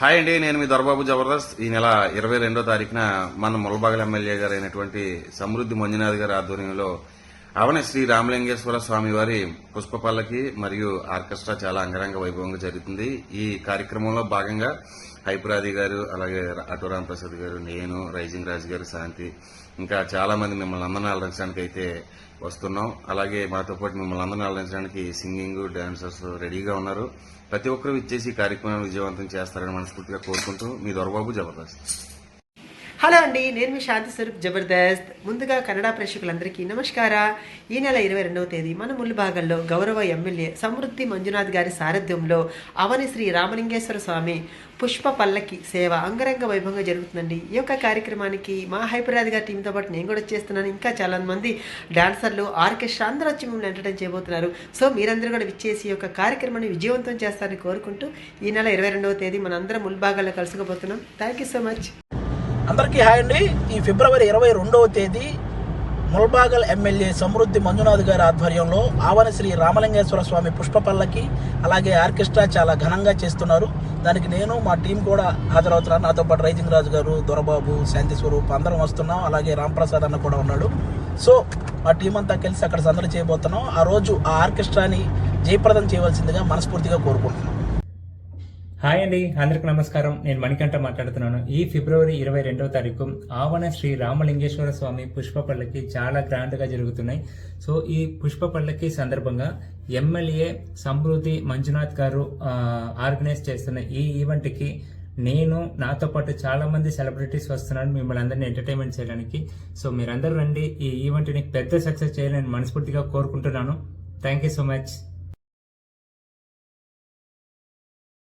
Hi అండి, నేను మీ దొరబాబు జబర్దస్త్. ఈ నెల 22వ తారీఖున మన ములబాగల ఎమ్మెల్యే గారు అయినటువంటి సమృద్ధి మంజునాథ్ గారి ఆధ్వర్యంలో అవన శ్రీ రామలింగేశ్వర స్వామి వారి పుష్ప పల్లకి మరియు ఆర్కెస్ట్రా చాలా అంగరంగ వైభవంగా జరుగుతుంది. ఈ కార్యక్రమంలో భాగంగా హైపురాది గారు, అలాగే అటో రామప్రసాద్ గారు, నేను, రైజింగ్ రాజు గారు, శాంతి, ఇంకా చాలా మంది మిమ్మల్ని అందరినీ అలరించడానికి అయితే వస్తున్నాం. అలాగే మాతో పాటు మిమ్మల్ని అందరినీ అలరించడానికి సింగింగ్, డాన్సర్స్ రెడీగా ఉన్నారు. ప్రతి ఒక్కరూ ఇచ్చేసి ఈ కార్యక్రమాన్ని విజయవంతం చేస్తారని మనస్ఫూర్తిగా కోరుకుంటూ మీ దొరబాబు జబర్దస్త్. హలో అండి, నేను మీ శాంతి స్వరూప్ జబర్దస్త్. ముందుగా కన్నడ ప్రేక్షకులందరికీ నమస్కార. ఈ నెల 22వ తేదీ మన ముల్బాగల్లో గౌరవ ఎమ్మెల్యే సమృద్ధి మంజునాథ్ గారి సారథ్యంలో అవని శ్రీ రామలింగేశ్వర స్వామి పుష్ప పల్లకి సేవ అంగరంగ వైభవంగా జరుగుతుందండి. ఈ యొక్క కార్యక్రమానికి మా హైపరాది గారి టీంతో పాటు నేను కూడా వచ్చేస్తున్నాను. ఇంకా చాలా మంది డాన్సర్లు, ఆర్కెస్ట్రా అందరూ వచ్చి మిమ్మల్ని ఎంటర్టైన్ చేయబోతున్నారు. సో మీరందరూ కూడా విచ్చేసి ఈ యొక్క కార్యక్రమాన్ని విజయవంతం చేస్తారని కోరుకుంటూ ఈ నెల 22వ తేదీ మనందరం ముల్బాగల్లో కలుసుకోబోతున్నాం. Thank you so much. అందరికీ హాయ్ అండి. ఈ ఫిబ్రవరి 22వ తేదీ ముల్బాగల్ ఎమ్మెల్యే సమృద్ధి మంజునాథ్ గారి ఆధ్వర్యంలో ఆవని శ్రీ రామలింగేశ్వర స్వామి పుష్ప పల్లకి అలాగే ఆర్కెస్ట్రా చాలా ఘనంగా చేస్తున్నారు. దానికి నేను, మా టీం కూడా హాజరవుతున్నాను. నాతో పాటు రైజింగ్ రాజు గారు, దొరబాబు, శాంతి స్వరూప్ అందరం వస్తున్నాం. అలాగే రాంప్రసాద్ అన్న కూడా ఉన్నాడు. సో మా టీం అంతా కలిసి అక్కడ సందడి చేయబోతున్నాం. ఆ రోజు ఆ ఆర్కెస్ట్రాని జయప్రదం చేయవలసిందిగా మనస్ఫూర్తిగా కోరుకుంటున్నాం. హాయ్ అండి, అందరికి నమస్కారం. నేను మణికంఠ మాట్లాడుతున్నాను. ఈ ఫిబ్రవరి 22వ తారీఖు ఆవన శ్రీ రామలింగేశ్వర స్వామి పుష్ప పల్లకి చాలా గ్రాండ్ గా జరుగుతున్నాయి. సో ఈ పుష్ప పల్లకి సందర్భంగా ఎమ్మెల్యే సమృద్ధి మంజునాథ్ గారు ఆర్గనైజ్ చేస్తున్న ఈ ఈవెంట్ కి నేను, నాతో పాటు చాలా మంది సెలబ్రిటీస్ వస్తున్నారు మిమ్మల్ని అందరినీ ఎంటర్టైన్మెంట్ చేయడానికి. సో మీరందరూ రండి, ఈ ఈవెంట్ ని పెద్ద సక్సెస్ చేయాలని మనస్ఫూర్తిగా కోరుకుంటున్నాను. Thank you so much.